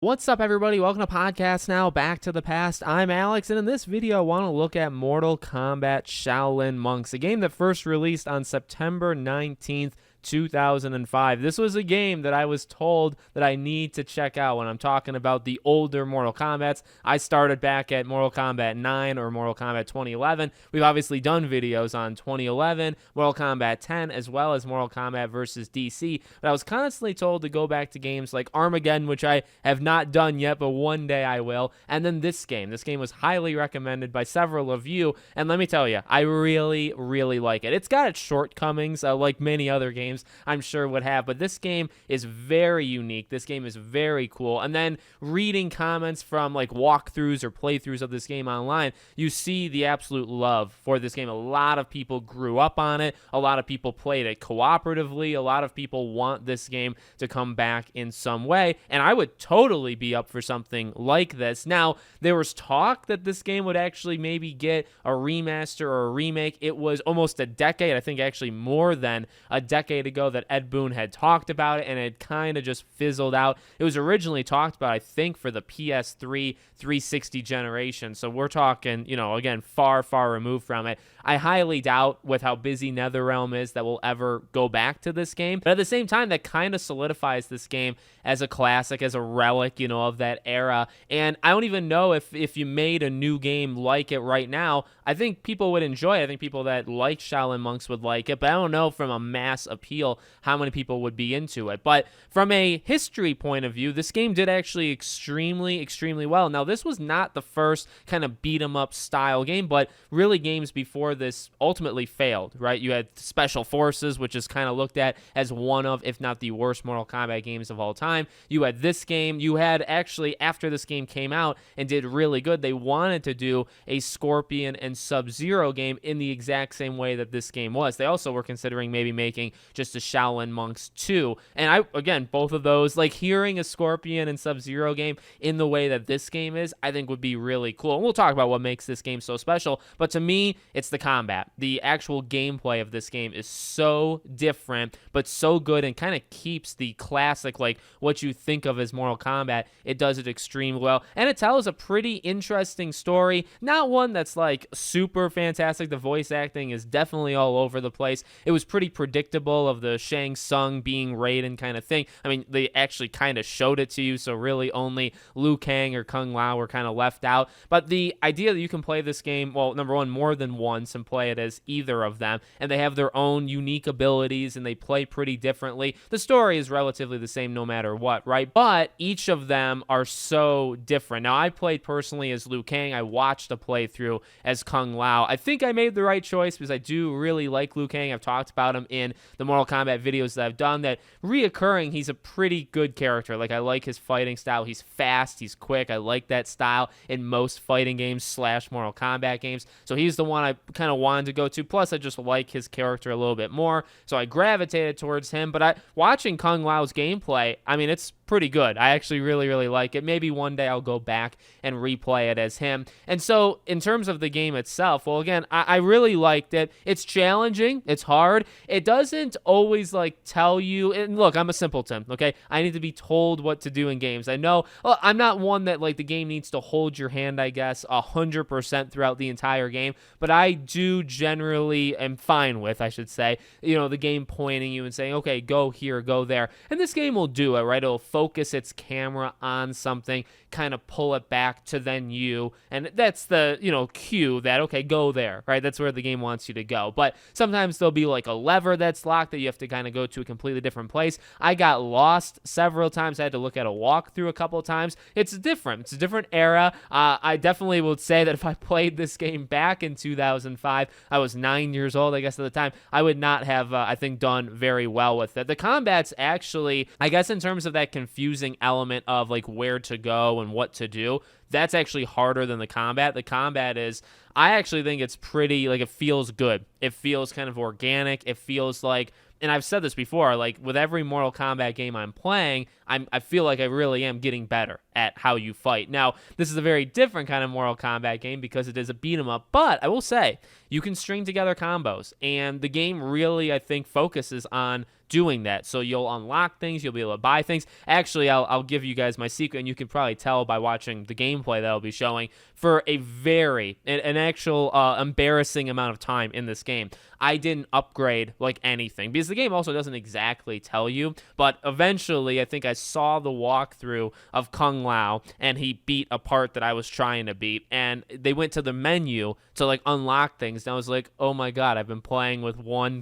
What's up, everybody? Welcome to Podcast Now, Back to the Past. I'm Alex, and in this video, I want to look at Mortal Kombat Shaolin Monks, a game that first released on September 19th, 2005. This was a game that I was told that I need to check out when I'm talking about the older Mortal Kombats. I started back at Mortal Kombat 9 or Mortal Kombat 2011. We've obviously done videos on 2011, Mortal Kombat 10, as well as Mortal Kombat versus DC, but I was constantly told to go back to games like Armageddon, which I have not done yet, but one day I will, and then this game. This game was highly recommended by several of you, and let me tell you, I really, really like it. It's got its shortcomings, like many other games I'm sure would have, but this game is very unique. This game is very cool. And then reading comments from like walkthroughs or playthroughs of this game online, you see the absolute love for this game. A lot of people grew up on it. A lot of people played it cooperatively. A lot of people want this game to come back in some way, and I would totally be up for something like this. Now, there was talk that this game would actually maybe get a remaster or a remake. It was almost a decade, I think actually more than a decade ago, that Ed Boon had talked about it, and it kind of just fizzled out. It was originally talked about, I think, for the PS3 360 generation, so we're talking, again, far removed from it. I highly doubt, with how busy NetherRealm is, that we'll ever go back to this game, but at the same time, that kind of solidifies this game as a classic, as a relic, of that era. And I don't even know if you made a new game like it right now, I think people would enjoy it. I think people that like Shaolin Monks would like it, but I don't know from a mass appeal how many people would be into it. But from a history point of view, this game did actually extremely well. Now, this was not the first kind of beat 'em up style game, but really games before this ultimately failed, right? You had Special Forces, which is kind of looked at as one of, if not the worst, Mortal Kombat games of all time. You had this game. You had actually, after this game came out and did really good, they wanted to do a Scorpion and Sub-Zero game in the exact same way that this game was. They also were considering maybe making just a Shaolin Monks 2. And again, both of those, like hearing a Scorpion and Sub-Zero game in the way that this game is, I think would be really cool. And we'll talk about what makes this game so special. But to me, it's the combat. The actual gameplay of this game is so different, but so good, and kind of keeps the classic, like what you think of as Mortal Kombat. It does it extremely well. And it tells a pretty interesting story. Not one that's like super fantastic. The voice acting is definitely all over the place. It was pretty predictable of the Shang Tsung being Raiden kind of thing. I mean, they actually kind of showed it to you, so really only Liu Kang or Kung Lao were kind of left out. But the idea that you can play this game, well, number one, more than once and play it as either of them, and they have their own unique abilities and they play pretty differently. The story is relatively the same no matter what, right? But each of them are so different. Now, I played personally as Liu Kang. I watched a playthrough as Kung Lao. I think I made the right choice because I do really like Liu Kang. I've talked about him in the Mortal Kombat videos that I've done, that reoccurring, he's a pretty good character. Like, I like his fighting style. He's fast, he's quick. I like that style in most fighting games / Mortal Kombat games. So he's the one I kind of wanted to go to. Plus, I just like his character a little bit more, so I gravitated towards him. But watching Kung Lao's gameplay, I mean, it's pretty good. I actually really like it. Maybe one day I'll go back and replay it as him. And so in terms of the game itself, well, again, I really liked it. It's challenging. It's hard. It doesn't always like tell you, and look, I'm a simpleton, okay? I need to be told what to do in games. I know, well, I'm not one that like the game needs to hold your hand, I guess, 100% throughout the entire game, but I do generally am fine with, I should say, the game pointing you and saying, okay, go here, go there. And this game will do it, right? It'll focus its camera on something, kind of pull it back to then you, and that's the cue that, okay, go there, right? That's where the game wants you to go. But sometimes there'll be like a lever that's locked that you have to kind of go to a completely different place. I got lost several times. I had to look at a walkthrough a couple of times. It's different. It's a different era. I definitely would say that if I played this game back in 2005, I was 9 years old, I guess, at the time, I would not have, I think, done very well with it. The combat's actually, I guess, in terms of that confusing element of like where to go and what to do, that's actually harder than the combat. The combat is, I actually think it's pretty, like, it feels good. It feels kind of organic. It feels like, and I've said this before, like with every Mortal Kombat game I'm playing, I feel like I really am getting better at how you fight. Now, this is a very different kind of Mortal Kombat game because it is a beat 'em up, but I will say you can string together combos, and the game really, I think, focuses on doing that. So you'll unlock things, you'll be able to buy things. Actually, I'll give you guys my secret, and you can probably tell by watching the gameplay that I'll be showing. For an actual embarrassing amount of time in this game, I didn't upgrade like anything, because the game also doesn't exactly tell you. But eventually, I think I saw the walkthrough of Kung Lao, and he beat a part that I was trying to beat, and they went to the menu to like unlock things, and I was like, oh my god, I've been playing with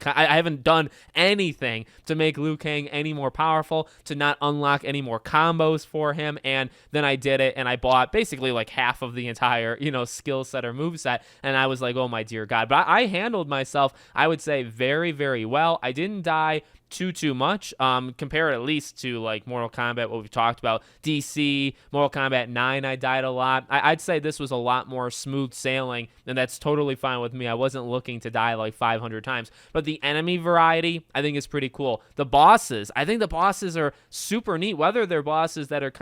I haven't done anything to make Liu Kang any more powerful, to not unlock any more combos for him. And then I did it, and I bought basically like half of the entire skill set or move set, and I was like, oh my dear god. But I handled myself, I would say, very, very well. I didn't die too much, compared at least to like Mortal Kombat, what we've talked about, DC, Mortal Kombat 9, I died a lot. I'd say this was a lot more smooth sailing, and that's totally fine with me. I wasn't looking to die like 500 times, but the enemy variety, I think, is pretty cool. The bosses, I think the bosses are super neat, whether they're bosses that are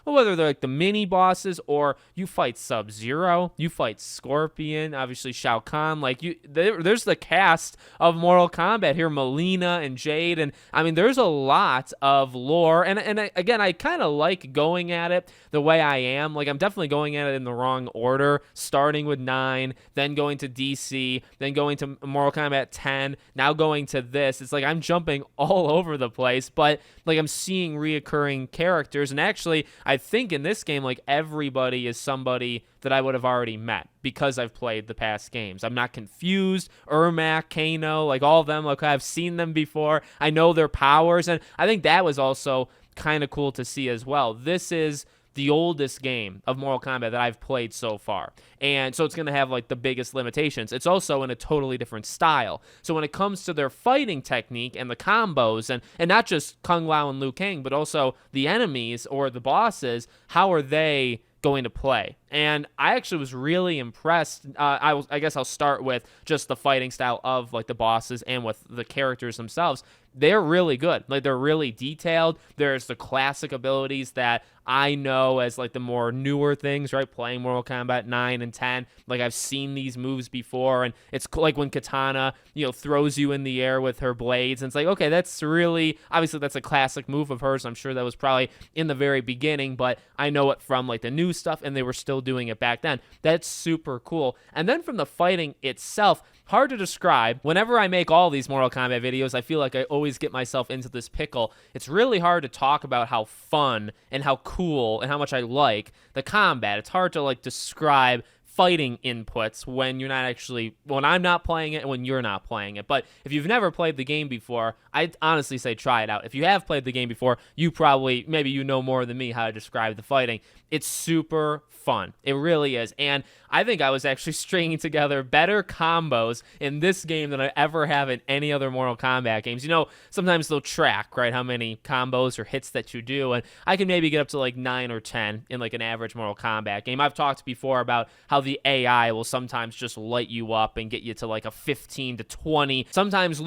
whether they're like the mini bosses, or you fight Sub-Zero, you fight Scorpion, obviously Shao Kahn, like there's the cast of Mortal Kombat here, Melina and Jade. And I mean, there's a lot of lore, and again, I kind of like going at it the way I am. Like, I'm definitely going at it in the wrong order, starting with 9, then going to DC, then going to Mortal Kombat 10, now going to this. It's like I'm jumping all over the place, but like I'm seeing reoccurring characters, and actually, I think in this game, like, everybody is somebody that I would have already met because I've played the past games. I'm not confused. Ermac, Kano, like all of them, like I've seen them before. I know their powers, and I think that was also kind of cool to see as well. This is the oldest game of Mortal Kombat that I've played so far, and so it's going to have like the biggest limitations. It's also in a totally different style. So when it comes to their fighting technique and the combos, and not just Kung Lao and Liu Kang, but also the enemies or the bosses, how are they going to play? And I actually was really impressed. I guess I'll start with just the fighting style of like the bosses and with the characters themselves. They're really good. Like, they're really detailed. There's the classic abilities that I know as like the more newer things, right? Playing Mortal Kombat 9 and 10. Like, I've seen these moves before, and it's like when Katana, throws you in the air with her blades, and it's like, okay, that's really, obviously that's a classic move of hers. I'm sure that was probably in the very beginning, but I know it from like the new stuff, and they were still doing it back then. That's super cool. And then from the fighting itself, hard to describe. Whenever I make all these Mortal Kombat videos, I feel like I always get myself into this pickle. It's really hard to talk about how fun and how cool and how much I like the combat. It's hard to like describe fighting inputs when I'm not playing it and when you're not playing it. But if you've never played the game before, I'd honestly say try it out. If you have played the game before, maybe you know more than me how to describe the fighting. It's super fun. It really is. And I think I was actually stringing together better combos in this game than I ever have in any other Mortal Kombat games. Sometimes they'll track, right, how many combos or hits that you do, and I can maybe get up to like 9 or 10 in like an average Mortal Kombat game. I've talked before about how the AI will sometimes just light you up and get you to like a 15 to 20. Sometimes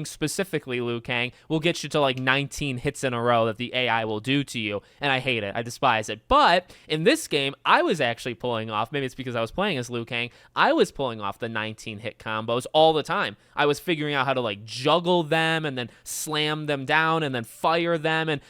specifically Liu Kang, will get you to like 19 hits in a row that the AI will do to you, and I hate it. I despise it. But in this game, I was actually pulling off, maybe it's because I was playing as Liu Kang, I was pulling off the 19 hit combos all the time. I was figuring out how to like juggle them and then slam them down and then fire them, and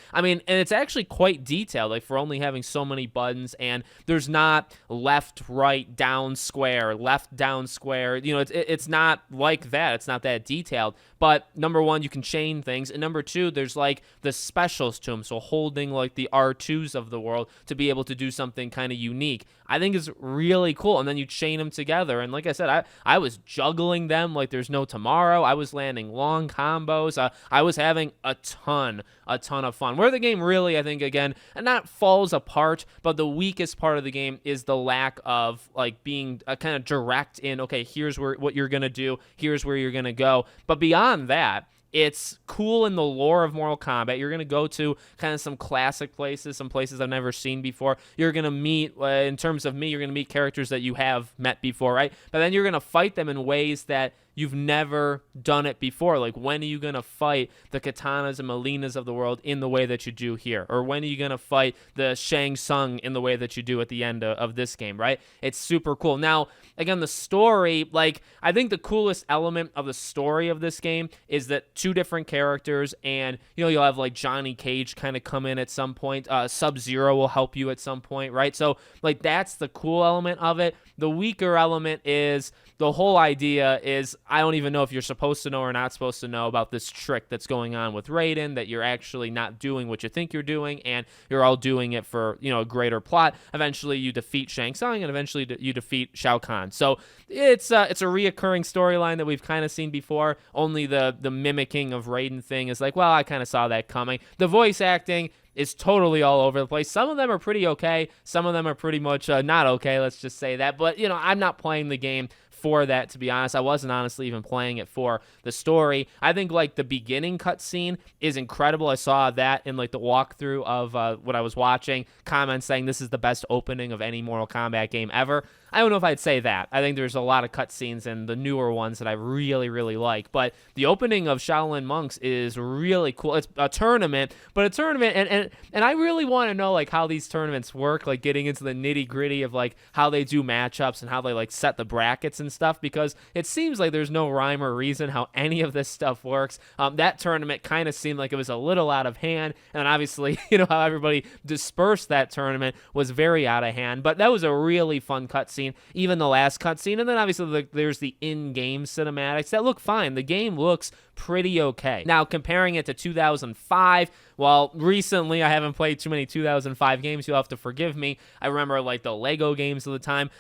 it's actually quite detailed, like, for only having so many buttons, and there's not left, right, down, square, left, down, square. It's not like that. It's not that detailed. But number one, you can chain things, and number two, there's like the specials to them. So holding like the R2s of the world to be able to do something kind of unique, I think is really cool. And then you chain them together, and like I said, I was juggling them like there's no tomorrow. I was landing long combos. I was having a ton of fun. Where the game really, I think, again, and not falls apart, but the weakest part of the game is the lack of like being kind of direct in, okay, here's what you're gonna do, here's where you're gonna go. But beyond that, it's cool in the lore of Mortal Kombat. You're going to go to kind of some classic places, some places I've never seen before. You're going to meet, in terms of me, you're going to meet characters that you have met before, right? But then you're going to fight them in ways that you've never done it before. Like, when are you going to fight the Katanas and Melinas of the world in the way that you do here? Or when are you going to fight the Shang Tsung in the way that you do at the end of this game, right? It's super cool. Now, again, the story, like, I think the coolest element of the story of this game is that two different characters, and, you know, you'll have, like, Johnny Cage kind of come in at some point. Sub-Zero will help you at some point, right? So, like, that's the cool element of it. The weaker element is the whole idea is I don't even know if you're supposed to know or not supposed to know about this trick that's going on with Raiden, that you're actually not doing what you think you're doing, and you're all doing it for, you know, a greater plot. Eventually you defeat Shang Tsung, and eventually you defeat Shao Kahn. So it's a reoccurring storyline that we've kind of seen before, only the mimicking of Raiden thing is like, well, I kind of saw that coming. The voice acting is totally all over the place. Some of them are pretty okay. Some of them are pretty much not okay, let's just say that. But, you know, I'm not playing the game for that, to be honest. I wasn't honestly even playing it for the story. I think, like, the beginning cutscene is incredible. I saw that in, like, the walkthrough of what I was watching, comments saying this is the best opening of any Mortal Kombat game ever. I don't know if I'd say that. I think there's a lot of cutscenes in the newer ones that I really, really like. But the opening of Shaolin Monks is really cool. It's a tournament, but a tournament, and I really want to know, like, how these tournaments work, like, getting into the nitty-gritty of, like, how they do matchups and how they, like, set the brackets and stuff, because it seems like there's no rhyme or reason how any of this stuff works. That tournament kind of seemed like it was a little out of hand, and obviously, you know, how everybody dispersed that tournament was very out of hand, but that was a really fun cutscene. Even the last cutscene, and then obviously there's the in-game cinematics that look fine. The game looks pretty okay. Now, comparing it to 2005, well, recently I haven't played too many 2005 games. You'll have to forgive me. I remember, like, the Lego games of the time.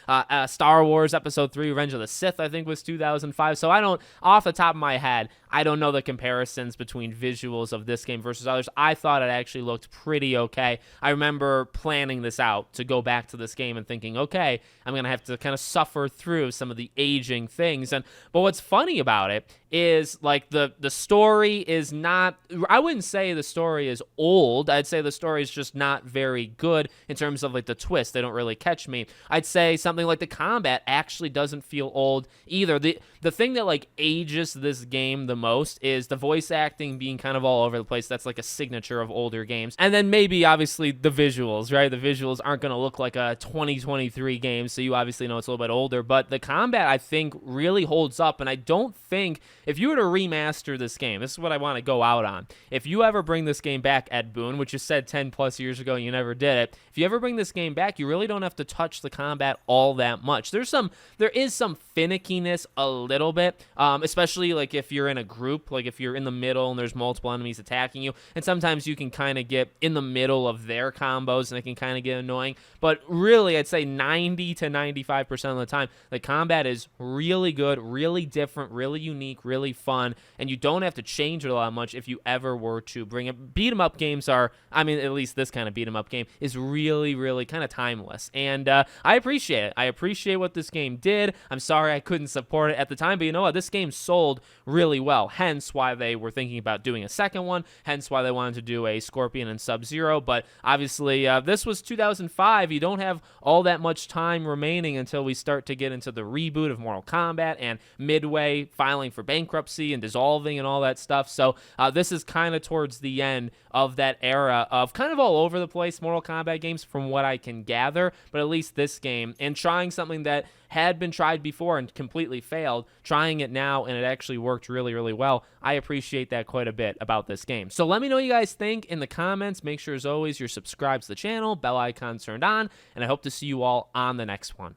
Star Wars Episode 3, Revenge of the Sith, I think, was 2005. So I don't, off the top of my head, I don't know the comparisons between visuals of this game versus others. I thought it actually looked pretty okay. I remember planning this out to go back to this game and thinking, okay, I'm going to have to kind of suffer through some of the aging things. But what's funny about it is, like, the story is not, I wouldn't say the story is old. I'd say the story is just not very good in terms of, like, the twist. They don't really catch me. I'd say something like the combat actually doesn't feel old either. The thing that, like, ages this game the most is the voice acting being kind of all over the place. That's like a signature of older games. And then maybe obviously the visuals, right? The visuals aren't going to look like a 2023 game, so you obviously know it's a little bit older, but the combat, I think, really holds up. And I don't think, if you were to remaster this game, this is what I want to go out on. If you ever bring this game back, Ed Boon, which you said 10 plus years ago you never did it, if you ever bring this game back, you really don't have to touch the combat all that much. There is some finickiness a little bit, especially, like, if you're in a group, like if you're in the middle and there's multiple enemies attacking you, and sometimes you can kind of get in the middle of their combos and it can kind of get annoying. But really, I'd say 90 to 95% of the time, the combat is really good, really different, really unique, really fun, and you don't have to change it a lot much if you ever were to bring it. Beat 'em up games are, I mean, at least this kind of beat 'em up game is really, really kind of timeless, and I appreciate it. I appreciate what this game did. I'm sorry I couldn't support it at the time, but you know what? This game sold really well, hence why they were thinking about doing a second one, hence why they wanted to do a Scorpion and Sub-Zero. But obviously this was 2005. You don't have all that much time remaining until we start to get into the reboot of Mortal Kombat and Midway filing for bankruptcy and dissolving and all that stuff. So this is kind of towards the end of that era of kind of all over the place Mortal Kombat games from what I can gather, but at least this game, and trying something that had been tried before and completely failed, trying it now and it actually worked really, really well. I appreciate that quite a bit about this game. So let me know what you guys think in the comments. Make sure, as always, you're subscribed to the channel, bell icon turned on, and I hope to see you all on the next one.